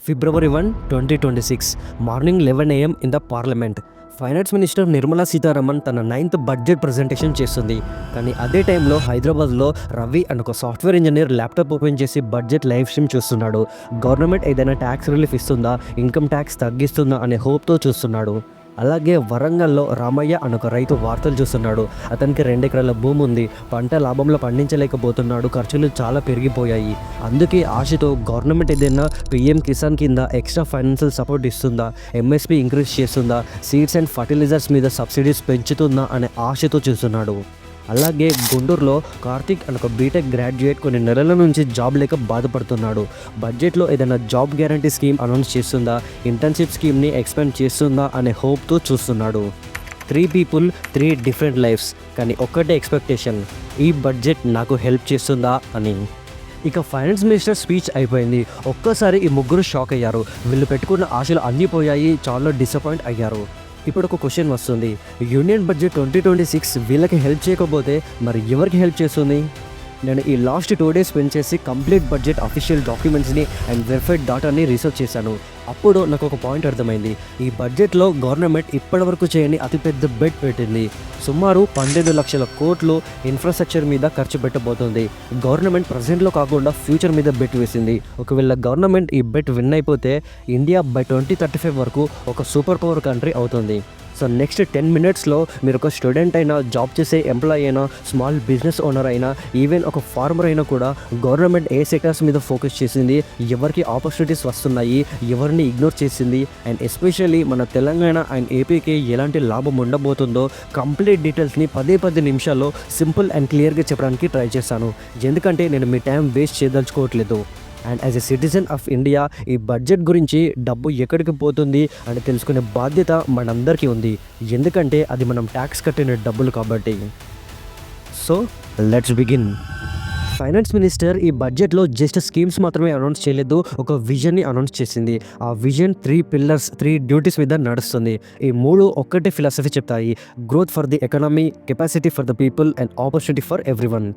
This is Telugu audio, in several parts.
February 1, 2026, morning 11 AM in the parliament. Finance minister Nirmala Sitharaman తన 9th బడ్జెట్ ప్రజెంటేషన్ చేస్తుంది. కానీ అదే టైంలో హైదరాబాద్లో రవి అని ఒక సాఫ్ట్వేర్ ఇంజనీర్ ల్యాప్టాప్ ఓపెన్ చేసి బడ్జెట్ లైవ్ స్ట్రీమ్ చూస్తున్నాడు. గవర్నమెంట్ ఏదైనా ట్యాక్స్ రిలీఫ్ ఇస్తుందా, ఇన్కమ్ ట్యాక్స్ తగ్గిస్తుందా అనే హోప్తో చూస్తున్నాడు. అలాగే వరంగల్లో రామయ్య అని ఒక రైతు వార్తలు చూస్తున్నాడు. అతనికి 2 ఎకరాల భూమి ఉంది, పంట లాభంలో పండించలేకపోతున్నాడు, ఖర్చులు చాలా పెరిగిపోయాయి. అందుకే ఆశతో గవర్నమెంట్ ఏదైనా పిఎం కిసాన్ కింద ఎక్స్ట్రా ఫైనాన్షియల్ సపోర్ట్ ఇస్తుందా, ఎంఎస్పీ ఇంక్రీజ్ చేస్తుందా, సీడ్స్ అండ్ ఫర్టిలైజర్స్ మీద సబ్సిడీస్ పెంచుతుందా అనే ఆశతో చూస్తున్నాడు. అలాగే గుంటూరులో కార్తిక్ అని ఒక బీటెక్ గ్రాడ్యుయేట్ కొన్ని నెలల నుంచి జాబ్ లేక బాధపడుతున్నాడు. బడ్జెట్లో ఏదైనా జాబ్ గ్యారంటీ స్కీమ్ అనౌన్స్ చేస్తుందా, ఇంటర్న్షిప్ స్కీమ్ని ఎక్స్పాండ్ చేస్తుందా అనే హోప్తో చూస్తున్నాడు. 3 people 3 డిఫరెంట్ లైఫ్స్, కానీ ఒక్కటే ఎక్స్పెక్టేషన్, ఈ బడ్జెట్ నాకు హెల్ప్ చేస్తుందా అని. ఇక ఫైనాన్స్ మినిస్టర్ స్పీచ్ అయిపోయింది. ఒక్కసారి ఈ ముగ్గురు షాక్ అయ్యారు. వీళ్ళు పెట్టుకున్న ఆశలు అన్నీ పోయాయి, చాలా డిసప్పాయింట్ అయ్యారు. ఇప్పుడు ఒక క్వశ్చన్ వస్తుంది, యూనియన్ బడ్జెట్ 2026 వీళ్ళకి హెల్ప్ చేయకపోతే మరి ఎవరికి హెల్ప్ చేస్తుంది? నేను ఈ లాస్ట్ 2 days స్పెండ్ చేసి కంప్లీట్ బడ్జెట్ అఫీషియల్ డాక్యుమెంట్స్ని అండ్ వెరిఫైడ్ డాటాని రీసెర్చ్ చేశాను. అప్పుడు నాకు ఒక పాయింట్ అర్థమైంది. ఈ బడ్జెట్లో గవర్నమెంట్ ఇప్పటివరకు చేయని అతిపెద్ద బెట్ పెట్టింది. సుమారు 12 లక్షల కోట్లు ఇన్ఫ్రాస్ట్రక్చర్ మీద ఖర్చు పెట్టబోతుంది. గవర్నమెంట్ ప్రజెంట్లో కాకుండా ఫ్యూచర్ మీద బెట్ వేసింది. ఒకవేళ గవర్నమెంట్ ఈ బెట్ విన్ అయిపోతే ఇండియా బై 2035 వరకు ఒక సూపర్ పవర్ కంట్రీ అవుతుంది. సో నెక్స్ట్ 10 minutesలో మీరు ఒక స్టూడెంట్ అయినా, జాబ్ చేసే ఎంప్లాయీ అయినా, స్మాల్ బిజినెస్ ఓనర్ అయినా, ఈవెన్ ఒక ఫార్మర్ అయినా కూడా గవర్నమెంట్ ఏ సెక్టర్స్ మీద ఫోకస్ చేసింది, ఎవరికి ఆపర్చునిటీస్ వస్తున్నాయి, ఎవరిని ఇగ్నోర్ చేసింది, అండ్ ఎస్పెషల్లీ మన తెలంగాణ అండ్ ఏపీకి ఎలాంటి లాభం ఉండబోతుందో కంప్లీట్ డీటెయిల్స్ని 10 నిమిషాల్లో సింపుల్ అండ్ క్లియర్గా చెప్పడానికి ట్రై చేశాను. ఎందుకంటే నేను మీ టైం వేస్ట్ చేయదలుచుకోవట్లేదు. And as a citizen of India ఈ బడ్జెట్ గురించి డబ్బు ఎక్కడికి పోతుంది అని తెలుసుకునే బాధ్యత మనందరికీ ఉంది. ఎందుకంటే అది మనం ట్యాక్స్ కట్టిన డబ్బులు కాబట్టి. So let's begin. Finance minister ఈ బడ్జెట్లో జస్ట్ స్కీమ్స్ మాత్రమే అనౌన్స్ చేయలేదు, ఒక విజన్ని అనౌన్స్ చేసింది. ఆ విజన్ 3 pillars 3 డ్యూటీస్ మీద నడుస్తుంది. ఈ 3 ఒక్కటే ఫిలాసఫీ చెప్తాయి: growth for the economy, capacity for the people and opportunity for everyone.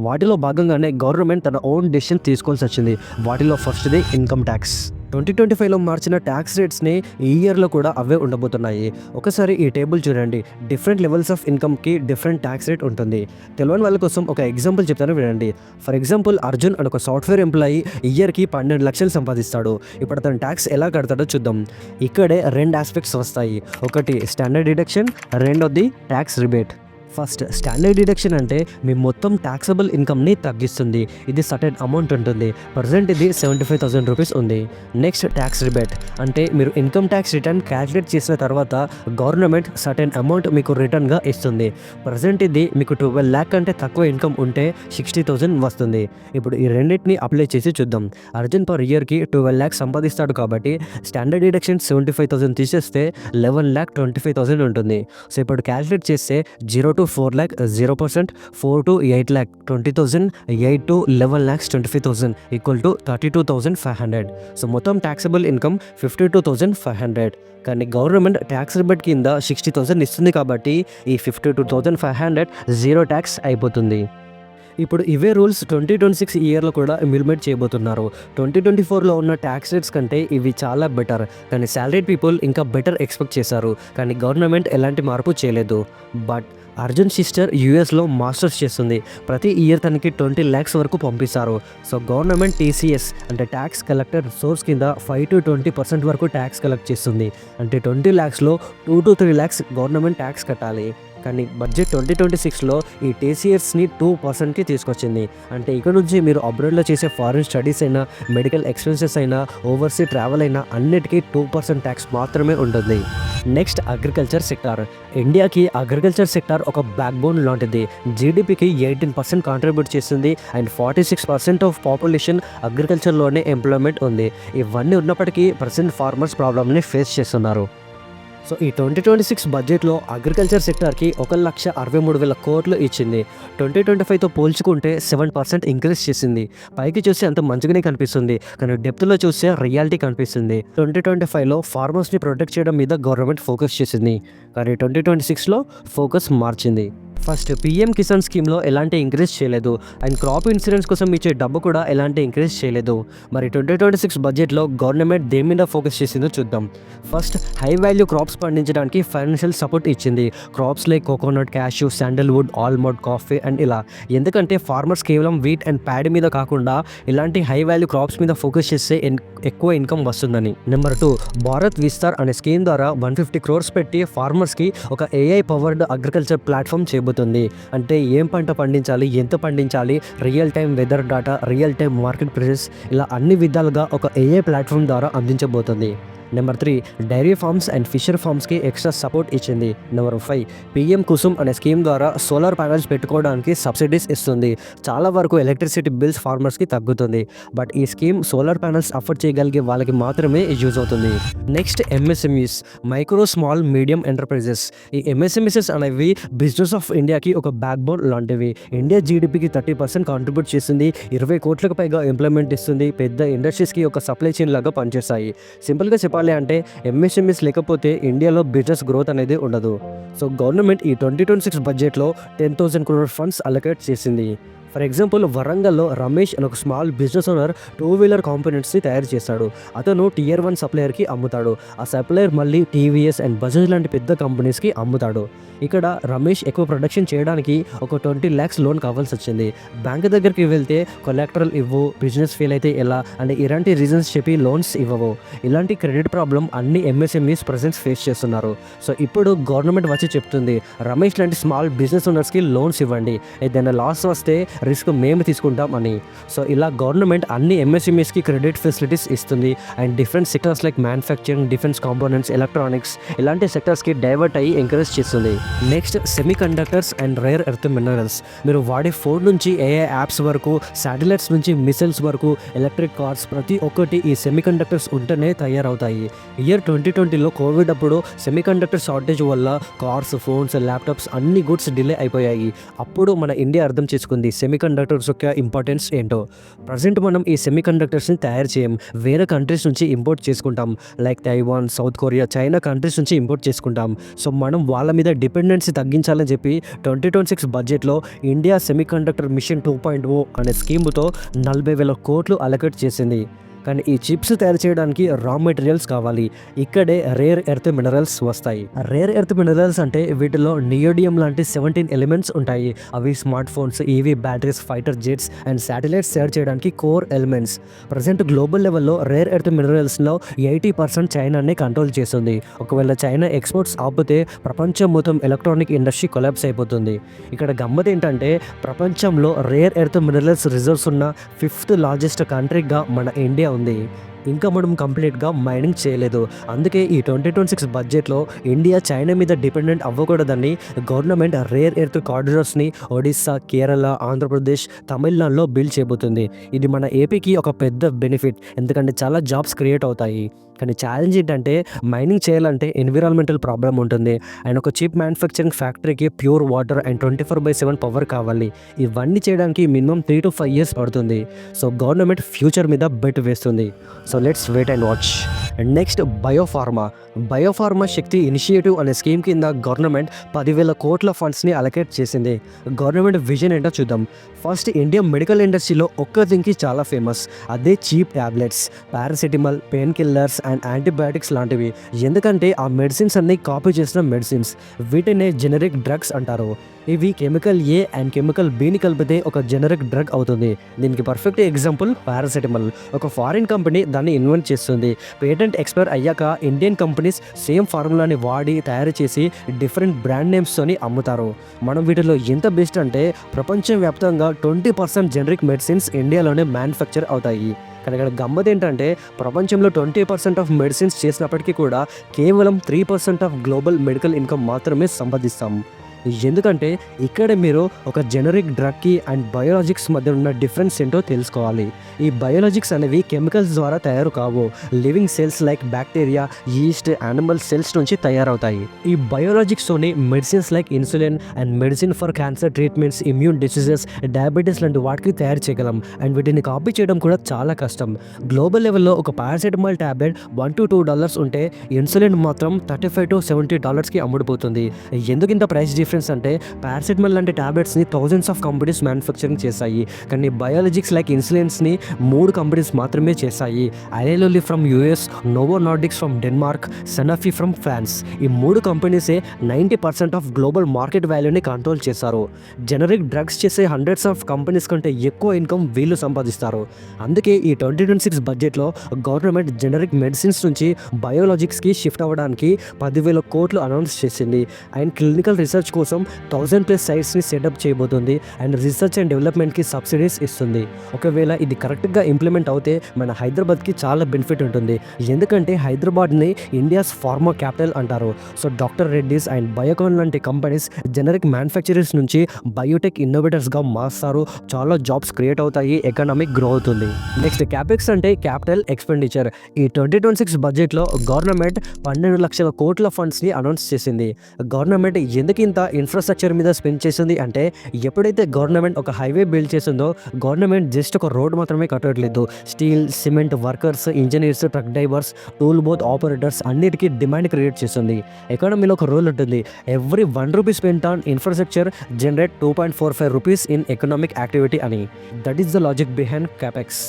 వాటిలో భాగంగానే గవర్నమెంట్ తన ఓన్ డెసిషన్ తీసుకోవాల్సి వచ్చింది. వాటిలో ఫస్ట్ది ఇన్కమ్ ట్యాక్స్. 2025లో మార్చిన ట్యాక్స్ రేట్స్ని ఈ ఇయర్లో కూడా అవే ఉండబోతున్నాయి. ఒకసారి ఈ టేబుల్ చూడండి. డిఫరెంట్ లెవెల్స్ ఆఫ్ ఇన్కమ్కి డిఫరెంట్ ట్యాక్స్ రేట్ ఉంటుంది. తెలియని వాళ్ళ కోసం ఒక ఎగ్జాంపుల్ చెప్తాను వినండి. ఫర్ ఎగ్జాంపుల్, అర్జున్ అని ఒక సాఫ్ట్వేర్ ఎంప్లాయీ ఇయర్కి 12 లక్షలు సంపాదిస్తాడు. ఇప్పుడు అతను ట్యాక్స్ ఎలా కడతాడో చూద్దాం. ఇక్కడే 2 ఆస్పెక్ట్స్ వస్తాయి. ఒకటి స్టాండర్డ్ డిడక్షన్, రెండోది tax rebate. First standard deduction అంటే మీ మొత్తం ట్యాక్సబుల్ ఇన్కమ్ని తగ్గిస్తుంది. ఇది సర్టెన్ అమౌంట్ ఉంటుంది. ప్రజెంట్ ఇది 75,000 రూపీస్ ఉంది. నెక్స్ట్ ట్యాక్స్ రిబేట్ అంటే మీరు ఇన్కమ్ ట్యాక్స్ రిటర్న్ క్యాలిక్యులేట్ చేసిన తర్వాత గవర్నమెంట్ సర్టెన్ అమౌంట్ మీకు రిటర్న్గా ఇస్తుంది. ప్రజెంట్ ఇది మీకు 12 lakh కంటే తక్కువ ఇన్కమ్ ఉంటే 60,000 వస్తుంది. ఇప్పుడు ఈ రెండింటిని అప్లై చేసి చూద్దాం. అర్జున్ పర్ ఇయర్కి 12 lakhs సంపాదిస్తాడు కాబట్టి స్టాండర్డ్ డిడక్షన్ 75,000 తీసేస్తే 11,25,000 ఉంటుంది. సో ఇప్పుడు క్యాలిక్యులేట్ చేస్తే 0 to 4 lakh 0%, 4 to 8 lakh 20,000, 8 to 11 lakhs 25,000 equal to 32,500. So మొత్తం ట్యాక్సబుల్ ఇన్కమ్ 52,500. కానీ గవర్నమెంట్ ట్యాక్స్ రిబేట్ కింద 60,000 ఇస్తుంది కాబట్టి ఈ 52,500 జీరో ట్యాక్స్ అయిపోతుంది. ఇప్పుడు ఇవే రూల్స్ 2026 ఇయర్లో కూడా ఇంప్లిమెంట్ చేయబోతున్నారు. 2024లో ఉన్న ట్యాక్స్ రేట్స్ కంటే ఇవి చాలా బెటర్. కానీ సాలరీడ్ పీపుల్ ఇంకా బెటర్ ఎక్స్పెక్ట్ చేశారు. కానీ గవర్నమెంట్ ఎలాంటి మార్పు చేయలేదు. బట్ అర్జున్ సిస్టర్ యూఎస్లో మాస్టర్స్ చేస్తుంది. ప్రతి ఇయర్ తనకి 20 lakhs వరకు పంపిస్తారు. సో గవర్నమెంట్ టీసీఎస్ అంటే ట్యాక్స్ కలెక్టర్ సోర్స్ కింద 5 to 20% వరకు ట్యాక్స్ కలెక్ట్ చేస్తుంది. అంటే 20 lakhsలో 2 to 3 lakhs గవర్నమెంట్ ట్యాక్స్ కట్టాలి. కానీ బడ్జెట్ 2026లో ఈ టీసీఎస్ని 2%కి తీసుకొచ్చింది. అంటే ఇక్కడ నుంచి మీరు అబ్రాడ్లో చేసే ఫారిన్ స్టడీస్ అయినా, మెడికల్ ఎక్స్పెన్సెస్ అయినా, ఓవర్సీ ట్రావెల్ అయినా అన్నిటికీ 2% ట్యాక్స్ మాత్రమే ఉంటుంది. Next agriculture sector. ఇండియాకి అగ్రికల్చర్ సెక్టార్ ఒక బ్యాక్ బోన్ లాంటిది. జీడిపికి 18% కాంట్రిబ్యూట్ చేస్తుంది అండ్ 46% ఆఫ్ పాపులేషన్ అగ్రికల్చర్లోనే ఎంప్లాయ్మెంట్ ఉంది. ఇవన్నీ ఉన్నప్పటికీ ప్రజెంట్ ఫార్మర్స్ ప్రాబ్లమ్ని ఫేస్ చేస్తున్నారు. సో ఈ 2026 బడ్జెట్లో అగ్రికల్చర్ సెక్టార్కి 1,63,000 కోట్లు ఇచ్చింది. 2025తో పోల్చుకుంటే 7% ఇంక్రీజ్ చేసింది. పైకి చూస్తే అంత మంచిగానే కనిపిస్తుంది, కానీ డెప్త్లో చూస్తే రియాలిటీ కనిపిస్తుంది. 2025లో ఫార్మర్స్ని ప్రొటెక్ట్ చేయడం మీద గవర్నమెంట్ ఫోకస్ చేసింది, కానీ 2026లో ఫోకస్ మార్చింది. ఫస్ట్ పీఎం కిసాన్ స్కీమ్లో ఎలాంటి ఇంక్రీజ్ చేయలేదు అండ్ క్రాప్ ఇన్సూరెన్స్ కోసం ఇచ్చే డబ్బు కూడా ఎలాంటి ఇంక్రీజ్ చేయలేదు. మరి 2026 బడ్జెట్లో గవర్నమెంట్ దేని మీద ఫోకస్ చేసిందో చూద్దాం. ఫస్ట్ హై వాల్యూ క్రాప్స్ పండించడానికి ఫైనాన్షియల్ సపోర్ట్ ఇచ్చింది. Crops like coconut, cashew, sandalwood, almond, coffee and ఇలా. ఎందుకంటే ఫార్మర్స్ కేవలం వీట్ అండ్ ప్యాడీ మీద కాకుండా ఇలాంటి హై వాల్యూ క్రాప్స్ మీద ఫోకస్ చేస్తే ఎక్కువ ఇన్కమ్ వస్తుందని. నెంబర్ 2, భారత్ విస్తార్ అనే స్కీమ్ ద్వారా 150 crores పెట్టి ఫార్మర్స్కి ఒక ఏఐ పవర్డ్ అగ్రికల్చర్ ప్లాట్ఫామ్ చేయబోతుంది. అంటే ఏం పంట పండించాలి, ఎంత పండించాలి, real time weather data, real time market prices, ఇలా అన్ని విధాలుగా ఒక ఏఐ ప్లాట్ఫామ్ ద్వారా అందించబోతుంది. Number 3, dairy farms and fisher ఫార్మ్స్కి ఎక్స్ట్రా సపోర్ట్ ఇచ్చింది. నెంబర్ 5, పీఎం కుసుమ్ అనే స్కీమ్ ద్వారా సోలార్ ప్యానల్స్ పెట్టుకోవడానికి సబ్సిడీస్ ఇస్తుంది. చాలా వరకు ఎలక్ట్రిసిటీ బిల్స్ ఫార్మర్స్కి తగ్గుతుంది. బట్ ఈ స్కీమ్ సోలార్ ప్యానల్స్ అఫోర్డ్ చేయగలిగే వాళ్ళకి మాత్రమే యూజ్ అవుతుంది. Next MSMEs, micro small medium enterprises. ఈ ఎంఎస్ఎంఈస్ అనేవి బిజినెస్ ఆఫ్ ఇండియాకి ఒక బ్యాక్ బోన్ లాంటివి. ఇండియా జీడిపికి 30% కాంట్రిబ్యూట్ చేస్తుంది. 20 కోట్లకు పైగా ఎంప్లాయ్మెంట్ ఇస్తుంది. పెద్ద ఇండస్ట్రీస్కి ఒక సప్లై చైన్ లాగా పనిచేస్తాయి. సింపుల్గా చెప్పాలి అంటే ఎంఎస్ఎంఈస్ లేకపోతే ఇండియాలో బిజినెస్ గ్రోత్ అనేది ఉండదు. సో గవర్నమెంట్ ఈ 2026 బడ్జెట్లో 10,000 crore ఫండ్స్ అలొకేట్ చేసింది. ఫర్ ఎగ్జాంపుల్, వరంగల్లో రమేష్ అని ఒక స్మాల్ బిజినెస్ ఓనర్ 2-wheeler కాంపోనెంట్స్ని తయారు చేస్తాడు. అతను Tier 1 సప్లయర్కి అమ్ముతాడు. ఆ సప్లయర్ మళ్ళీ టీవీఎస్ అండ్ బజాజ్ లాంటి పెద్ద కంపెనీస్కి అమ్ముతాడు. ఇక్కడ రమేష్ ఎక్కువ ప్రొడక్షన్ చేయడానికి ఒక 20 lakhs లోన్ కావాల్సి వచ్చింది. బ్యాంక్ దగ్గరికి వెళ్తే కొలాటరల్ ఇవ్వు, బిజినెస్ ఫెయిల్ అయితే ఎలా అని ఇలాంటి రీజన్స్ చెప్పి లోన్స్ ఇవ్వవు. ఇలాంటి క్రెడిట్ ప్రాబ్లం అన్ని ఎంఎస్ఎంఈస్ ప్రజెంట్స్ ఫేస్ చేస్తున్నారు. సో ఇప్పుడు గవర్నమెంట్ వచ్చి చెప్తుంది, రమేష్ లాంటి స్మాల్ బిజినెస్ ఓనర్స్కి లోన్స్ ఇవ్వండి, ఏదైనా లాస్ వస్తే రిస్క్ మేము తీసుకుంటాం అని. సో ఇలా గవర్నమెంట్ అన్ని ఎంఎస్ఎంఈస్కి క్రెడిట్ ఫెసిలిటీస్ ఇస్తుంది. And different sectors like manufacturing, defence components, electronics ఇలాంటి సెక్టర్స్కి డైవర్ట్ అయ్యి ఎంకరేజ్ చేస్తుంది. Next semi conductors and rare earth minerals. మీరు వాడే ఫోన్ నుంచి ఏఐ యాప్స్ వరకు, శాటిలైట్స్ నుంచి మిసైల్స్ వరకు, ఎలక్ట్రిక్ కార్స్ ప్రతి ఒక్కటి ఈ సెమీ కండక్టర్స్ ఉంటేనే తయారవుతాయి. ఇయర్ 2020లో కోవిడ్ అప్పుడు సెమీ కండక్టర్ షార్టేజ్ వల్ల కార్స్, ఫోన్స్, ల్యాప్టాప్స్ అన్ని గుడ్స్ డిలే అయిపోయాయి. అప్పుడు మన ఇండియా అర్థం చేసుకుంది సెమీ కండక్టర్స్ యొక్క ఇంపార్టెన్స్ ఏంటో. ప్రజెంట్ మనం ఈ సెమీ కండక్టర్స్ని తయారు చేయం, వేరే కంట్రీస్ నుంచి ఇంపోర్ట్ చేసుకుంటాం. Like Taiwan, south Korea, China countries నుంచి ఇంపోర్ట్ చేసుకుంటాం. సో మనం వాళ్ళ మీద డిపెండెన్సీ తగ్గించాలని చెప్పి 2026 బడ్జెట్లో ఇండియా సెమీ కండక్టర్ మిషన్ 2.0 అనే స్కీమ్తో 40,000 కోట్లు అలొకేట్ చేసింది. కానీ ఈ చిప్స్ తయారు చేయడానికి రా మెటీరియల్స్ కావాలి. ఇక్కడే రేర్ ఎర్త్ మినరల్స్ వస్తాయి. రేర్ ఎర్త్ మినరల్స్ అంటే వీటిలో నియోడియం లాంటి 17 ఎలిమెంట్స్ ఉంటాయి. అవి smart phones, EV batteries, fighter jets and satellites తయారు చేయడానికి కోర్ ఎలిమెంట్స్. ప్రజెంట్ గ్లోబల్ లెవెల్లో రేర్ ఎర్త్ మినరల్స్లో 80% చైనానే కంట్రోల్ చేస్తుంది. ఒకవేళ చైనా ఎక్స్పోర్ట్స్ ఆపితే ప్రపంచం మొత్తం ఎలక్ట్రానిక్ ఇండస్ట్రీ కొలాప్స్ అయిపోతుంది. ఇక్కడ గమ్మత్ ఏంటంటే ప్రపంచంలో రేర్ ఎర్త్ మినరల్స్ రిజర్వ్స్ ఉన్న 5th లార్జెస్ట్ కంట్రీగా మన ఇండియా ఉంది. ఇంకా మనం కంప్లీట్గా మైనింగ్ చేయలేదు. అందుకే ఈ 2026 బడ్జెట్లో ఇండియా చైనా మీద డిపెండెంట్ అవ్వకూడదని గవర్నమెంట్ రేర్ ఎర్త్ కారిడార్స్ని ఒడిస్సా, కేరళ, ఆంధ్రప్రదేశ్, తమిళనాడులో బిల్డ్ చేయబోతుంది. ఇది మన ఏపీకి ఒక పెద్ద బెనిఫిట్, ఎందుకంటే చాలా జాబ్స్ క్రియేట్ అవుతాయి. కానీ ఛాలెంజ్ ఏంటంటే మైనింగ్ చేయాలంటే ఎన్విరాన్మెంటల్ ప్రాబ్లం ఉంటుంది. అండ్ ఒక చీప్ మ్యానుఫ్యాక్చరింగ్ ఫ్యాక్టరీకి ప్యూర్ వాటర్ అండ్ 24/7 పవర్ కావాలి. ఇవన్నీ చేయడానికి మినిమం 3 to 5 years పడుతుంది. సో గవర్నమెంట్ ఫ్యూచర్ మీద బెట్ వేస్తుంది. So let's wait and watch. And next biopharma Shakti initiative అనే స్కీమ్ కింద గవర్నమెంట్ 10,000 కోట్ల ఫండ్స్ని అలొకేట్ చేసింది. గవర్నమెంట్ విజన్ ఏంటో చూద్దాం. ఫస్ట్, ఇండియా మెడికల్ ఇండస్ట్రీలో ఒక్క థింగ్కి చాలా ఫేమస్, అదే cheap tablets, paracetamol, pain killers and antibiotics లాంటివి. ఎందుకంటే ఆ మెడిసిన్స్ అన్ని కాపీ చేసిన మెడిసిన్స్, వీటినే జెనరిక్ డ్రగ్స్ అంటారు. ఇవి కెమికల్ ఏ అండ్ కెమికల్ బిని కలిపితే ఒక జెనరిక్ డ్రగ్ అవుతుంది. దీనికి పర్ఫెక్ట్ ఎగ్జాంపుల్ పారాసిటమాల్. ఒక ఫారిన్ కంపెనీ దాన్ని ఇన్వెంట్ చేస్తుంది. పేటెంట్ ఎక్స్పైర్ అయ్యాక ఇండియన్ కంపెనీస్ సేమ్ ఫార్ములాని వాడి తయారు చేసి డిఫరెంట్ బ్రాండ్ నేమ్స్తోని అమ్ముతారు. మనం వీటిలో ఎంత బెస్ట్ అంటే ప్రపంచవ్యాప్తంగా 20% జెనరిక్ మెడిసిన్స్ ఇండియాలోనే మ్యానుఫ్యాక్చర్ అవుతాయి. కానీ ఇక్కడ గమ్మత్ ఏంటంటే ప్రపంచంలో 20% ఆఫ్ మెడిసిన్స్ చేసినప్పటికీ కూడా కేవలం 3% ఆఫ్ గ్లోబల్ మెడికల్ ఇన్కమ్ మాత్రమే సంపాదిస్తాం. ఎందుకంటే ఇక్కడ మీరు ఒక జెనరిక్ డ్రగ్కి అండ్ బయోలాజిక్స్ మధ్య ఉన్న డిఫరెన్స్ ఏంటో తెలుసుకోవాలి. ఈ బయోలాజిక్స్ అనేవి కెమికల్స్ ద్వారా తయారు కావు, living cells like bacteria, yeast, animal cells నుంచి తయారవుతాయి. ఈ బయోలాజిక్స్తోని medicines like insulin and medicine for cancer treatments, immune diseases, diabetes లాంటి వాటికి తయారు చేయగలం. అండ్ వీటిని కాపీ చేయడం కూడా చాలా కష్టం. గ్లోబల్ లెవెల్లో ఒక పారాసిటమాల్ ట్యాబ్లెట్ $1 to $2 ఉంటే ఇన్సులిన్ మాత్రం $35 to $70కి అమ్ముడుపోతుంది. ఎందుకు ఇంత ప్రైస్ డిఫరెన్స్ డిఫరెన్స్ అంటే పారాసిటమాల్ లాంటి టాబ్లెట్స్ని థౌజండ్స్ ఆఫ్ కంపెనీస్ మ్యానుఫ్యాక్చరింగ్ చేశాయి, కానీ బయాలజిక్స్ లైక్ ఇన్సులిన్స్ని 3 కంపెనీస్ మాత్రమే చేశాయి. Eli Lilly from US, Novo Nordisk from Denmark, Sanofi from France. ఈ 3 కంపెనీసే 90% ఆఫ్ గ్లోబల్ మార్కెట్ వాల్యూని కంట్రోల్ చేశారు. జనరిక్ డ్రగ్స్ చేసే హండ్రెడ్స్ ఆఫ్ కంపెనీస్ కంటే ఎక్కువ ఇన్కమ్ వీళ్ళు సంపాదిస్తారు. అందుకే ఈ 2026 బడ్జెట్లో గవర్నమెంట్ జనరిక్ మెడిసిన్స్ నుంచి బయోలాజిక్స్కి షిఫ్ట్ అవ్వడానికి 10,000 కోట్లు అనౌన్స్ చేసింది. అండ్ క్లినికల్ రీసెర్చ్ కోసం 1000+ సైట్స్ని సెటప్ చేయబోతుంది. అండ్ రీసెర్చ్ అండ్ డెవలప్మెంట్కి సబ్సిడీస్ ఇస్తుంది. ఒకవేళ ఇది కరెక్ట్గా ఇంప్లిమెంట్ అవుతే మన హైదరాబాద్కి చాలా బెనిఫిట్ ఉంటుంది. ఎందుకంటే హైదరాబాద్ని ఇండియాస్ ఫార్మా క్యాపిటల్ అంటారు. So doctor Reddy's and Biocon లాంటి కంపెనీస్ జనరిక్ మ్యానుఫ్యాక్చరర్స్ నుంచి బయోటెక్ ఇన్నోవేటర్స్గా మారుస్తారు. చాలా జాబ్స్ క్రియేట్ అవుతాయి, ఎకనామిక్ గ్రో అవుతుంది. నెక్స్ట్ క్యాపెక్స్ అంటే క్యాపిటల్ ఎక్స్పెండిచర్. ఈ 2026 బడ్జెట్లో గవర్నమెంట్ 12 లక్షల కోట్ల ఫండ్స్ని అనౌన్స్ చేసింది. గవర్నమెంట్ ఎందుకు ఇంత ఇన్ఫ్రాస్ట్రక్చర్ మీద స్పెండ్ చేసింది అంటే, ఎప్పుడైతే గవర్నమెంట్ ఒక హైవే బిల్డ్ చేసిందో గవర్నమెంట్ జస్ట్ ఒక రోడ్ మాత్రమే కట్టట్లేదు. Steel, cement workers, engineers, truck drivers, toll booth operators అన్నిటికీ డిమాండ్ క్రియేట్ చేస్తుంది. ఎకానమీలో ఒక రూల్ ఉంటుంది, every 1 rupee spent on infrastructure generate 2.45 rupees in economic activity అని. That is the logic behind capex.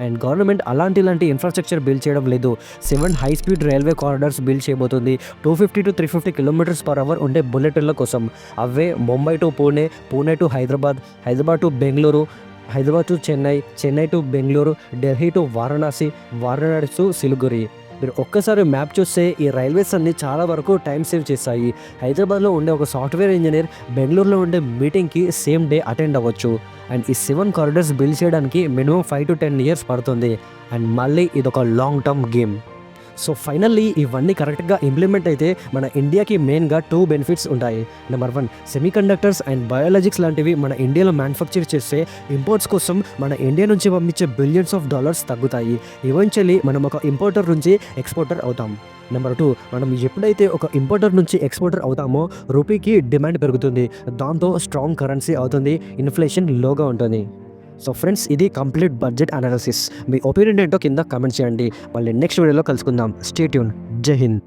And government ఇలాంటి ఇన్ఫ్రాస్ట్రక్చర్ బిల్డ్ చేయడం లేదు. 7 high speed railway corridors build చేయబోతుంది. 250 to 350 km/h ఉండే బుల్లెట్ల కోసం. అవే Mumbai to Pune, Pune to Hyderabad, Hyderabad to Bengaluru, Hyderabad to Chennai, Chennai to Bengaluru, Delhi to Varanasi, Varanasi to Siliguri. మీరు ఒక్కసారి మ్యాప్ చూస్తే ఈ రైల్వేస్ అన్ని చాలా వరకు టైం సేవ్ చేస్తాయి. హైదరాబాద్లో ఉండే ఒక సాఫ్ట్వేర్ ఇంజనీర్ బెంగళూరులో ఉండే మీటింగ్కి సేమ్ డే అటెండ్ అవ్వచ్చు. అండ్ ఈ 7 కారిడార్స్ బిల్డ్ చేయడానికి మినిమం 5 to 10 years పడుతుంది. అండ్ మళ్ళీ ఇదొక long term game. So finally ఇవన్నీ కరెక్ట్గా ఇంప్లిమెంట్ అయితే మన ఇండియాకి మెయిన్గా 2 బెనిఫిట్స్ ఉంటాయి. Number 1, semi conductors and biologics లాంటివి మన ఇండియాలో మ్యానుఫ్యాక్చర్ చేస్తే ఇంపోర్ట్స్ కోసం మన ఇండియా నుంచి పంపించే బిలియన్స్ ఆఫ్ డాలర్స్ తగ్గుతాయి. ఈవెన్చువల్లీ మనం ఒక ఇంపోర్టర్ నుంచి ఎక్స్పోర్టర్ అవుతాం. నెంబర్ 2, మనం ఎప్పుడైతే ఒక ఇంపోర్టర్ నుంచి ఎక్స్పోర్టర్ అవుతామో రూపీకి డిమాండ్ పెరుగుతుంది. దాంతో స్ట్రాంగ్ కరెన్సీ అవుతుంది, ఇన్ఫ్లేషన్ లోగా ఉంటుంది. సో ఫ్రెండ్స్, ఇది కంప్లీట్ బడ్జెట్ అనాలిసిస్. మీ ఒపీనియన్ ఏంటో కింద కామెంట్ చేయండి. మళ్ళీ నెక్స్ట్ వీడియోలో కలుసుకుందాం. Stay tune. జై హింద్.